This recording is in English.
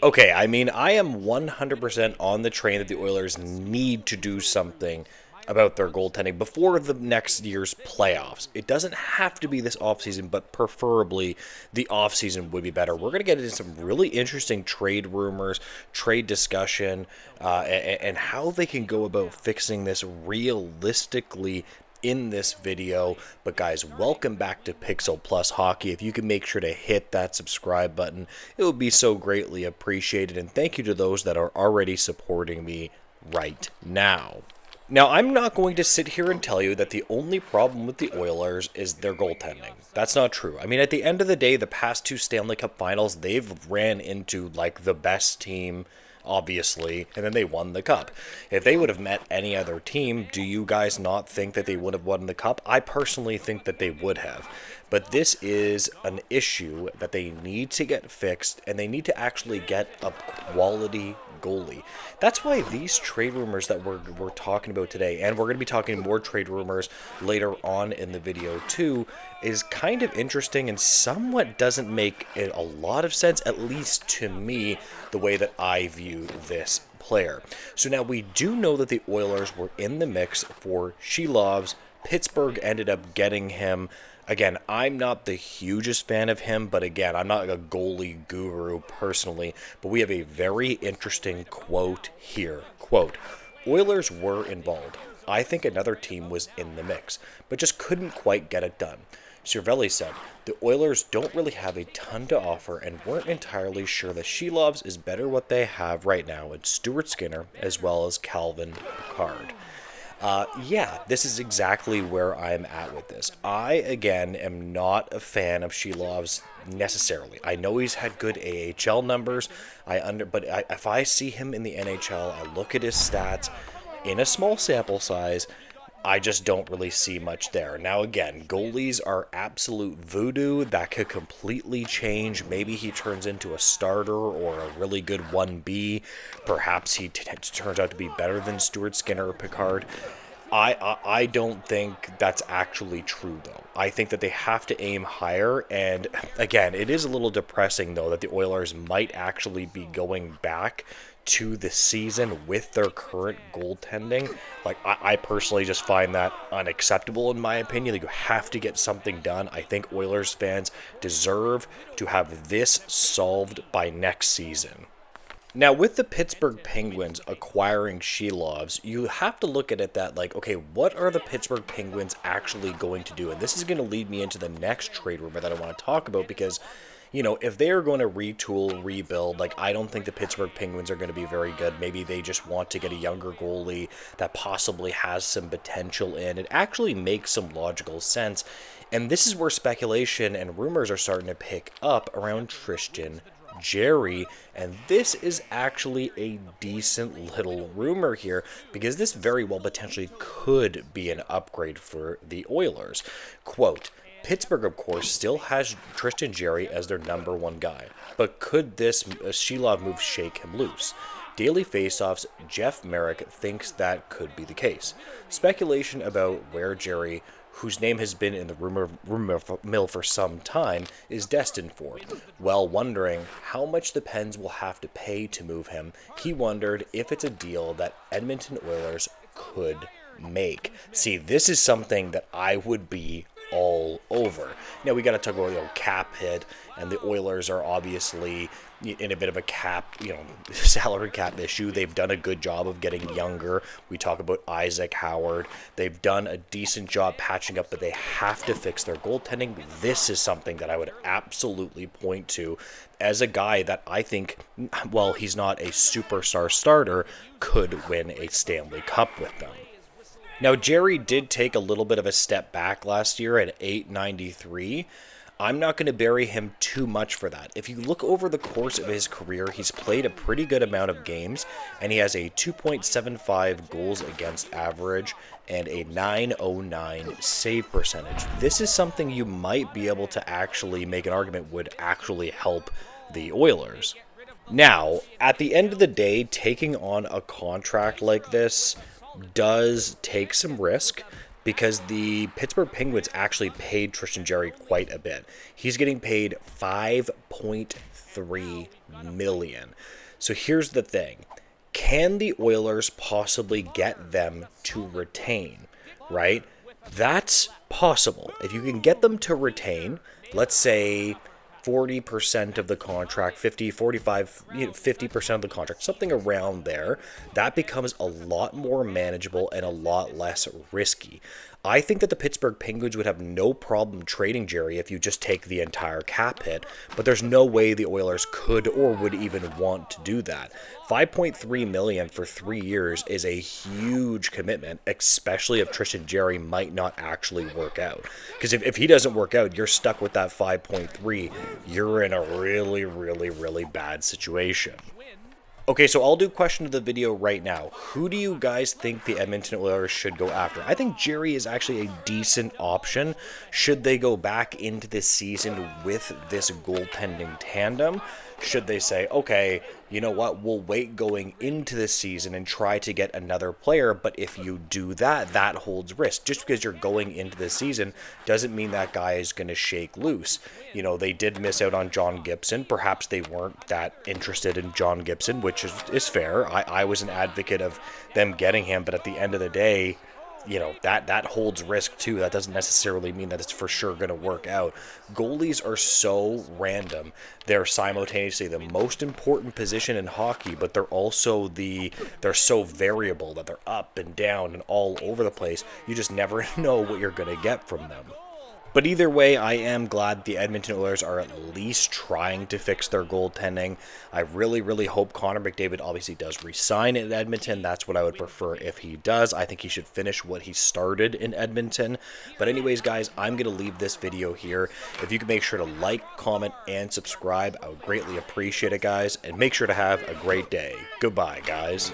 Okay, I mean, I am 100% on the train that the Oilers need to do something about their goaltending before the next year's playoffs. It doesn't have to be this offseason, but preferably the offseason would be better. We're going to get into some really interesting trade rumors, trade discussion, and how they can go about fixing this realistically in this video. But guys, welcome back to Pixel Plus Hockey. If you can make sure to hit that subscribe button, it would be so greatly appreciated. And thank you to those that are already supporting me right now. Now, I'm not going to sit here and tell you that the only problem with the Oilers is their goaltending. That's not true. I mean, at the end of the day, the past two Stanley Cup finals, they've ran into like the best team, obviously, and then they won the cup. If they would have met any other team, do you guys not think that they would have won the cup? I personally think that they would have. But this is an issue that they need to get fixed, and they need to actually get a quality goalie. That's why these trade rumors that we're talking about today, and we're going to be talking more trade rumors later on in the video too, is kind of interesting and somewhat doesn't make it a lot of sense, at least to me, the way that I view this player. So now we do know that the Oilers were in the mix for Silovs. Pittsburgh ended up getting him. Again, I'm not the hugest fan of him, but again, I'm not a goalie guru personally, but we have a very interesting quote here. Quote, Oilers were involved. I think another team was in the mix, but just couldn't quite get it done. Cervelli said, the Oilers don't really have a ton to offer and weren't entirely sure that Silovs is better what they have right now in Stuart Skinner as well as Calvin Pickard. Yeah, this is exactly where I'm at with this. I, again, am not a fan of Silovs necessarily. I know he's had good AHL numbers, if I see him in the NHL, I look at his stats in a small sample size, I just don't really see much there. Now, again, goalies are absolute voodoo. That could completely change. Maybe he turns into a starter or a really good 1B. Perhaps he turns out to be better than Stuart Skinner or Pickard. I don't think that's actually true, though. I think that they have to aim higher, and again, it is a little depressing, though, that the Oilers might actually be going back to the season with their current goaltending. Like, I personally just find that unacceptable in my opinion. Like, you have to get something done. I think Oilers fans deserve to have this solved by next season. Now, with the Pittsburgh Penguins acquiring Silovs, you have to look at it that, like, okay, what are the Pittsburgh Penguins actually going to do? And this is going to lead me into the next trade rumor that I want to talk about because, you know, if they are going to retool, rebuild, like, I don't think the Pittsburgh Penguins are going to be very good. Maybe they just want to get a younger goalie that possibly has some potential in. It actually makes some logical sense. And this is where speculation and rumors are starting to pick up around Tristan Jarry, and this is actually a decent little rumor here because this very well potentially could be an upgrade for the Oilers. Quote, Pittsburgh, of course, still has Tristan Jarry as their number one guy, but could this Silov move shake him loose? Daily Faceoff's Jeff Merrick thinks that could be the case. Speculation about where Jarry, whose name has been in the rumor mill for some time, is destined for. While wondering how much the Pens will have to pay to move him, he wondered if it's a deal that Edmonton Oilers could make. See, this is something that I would be all over. Now, we got to talk about, cap hit, and the Oilers are obviously in a bit of a cap, salary cap issue. They've done a good job of getting younger. We talk about Isaac Howard. They've done a decent job patching up, but they have to fix their goaltending. This is something that I would absolutely point to as a guy that I think, while he's not a superstar starter, could win a Stanley Cup with them. Now, Jarry did take a little bit of a step back last year at .893. I'm not going to bury him too much for that. If you look over the course of his career, he's played a pretty good amount of games, and he has a 2.75 goals against average and a .909 save percentage. This is something you might be able to actually make an argument would actually help the Oilers. Now, at the end of the day, taking on a contract like this does take some risk, because the Pittsburgh Penguins actually paid Tristan Jarry quite a bit. He's getting paid $5.3 million. So here's the thing. Can the Oilers possibly get them to retain, right? That's possible. If you can get them to retain, let's say 40% of the contract, 50, 45, 50% of the contract, something around there, that becomes a lot more manageable and a lot less risky. I think that the Pittsburgh Penguins would have no problem trading Jarry if you just take the entire cap hit, but there's no way the Oilers could or would even want to do that. $5.3 million for 3 years is a huge commitment, especially if Tristan Jarry might not actually work out. Because if he doesn't work out, you're stuck with that 5.3. You're in a really, really, really bad situation. Okay, so I'll do question of the video right now. Who do you guys think the Edmonton Oilers should go after? I think Jarry is actually a decent option. Should they go back into this season with this goaltending tandem? Should they say, okay, you know what, we'll wait going into this season and try to get another player, but if you do that, that holds risk. Just because you're going into the season doesn't mean that guy is going to shake loose. You know, they did miss out on John Gibson. Perhaps they weren't that interested in John Gibson, which is fair. I was an advocate of them getting him, but at the end of the day, you know, that holds risk too. That doesn't necessarily mean that it's for sure going to work out. Goalies are so random. They're simultaneously the most important position in hockey, but they're also they're so variable that they're up and down and all over the place. You just never know what you're going to get from them. But either way, I am glad the Edmonton Oilers are at least trying to fix their goaltending. I really, really hope Connor McDavid obviously does resign in Edmonton. That's what I would prefer if he does. I think he should finish what he started in Edmonton. But anyways, guys, I'm going to leave this video here. If you could make sure to like, comment, and subscribe, I would greatly appreciate it, guys. And make sure to have a great day. Goodbye, guys.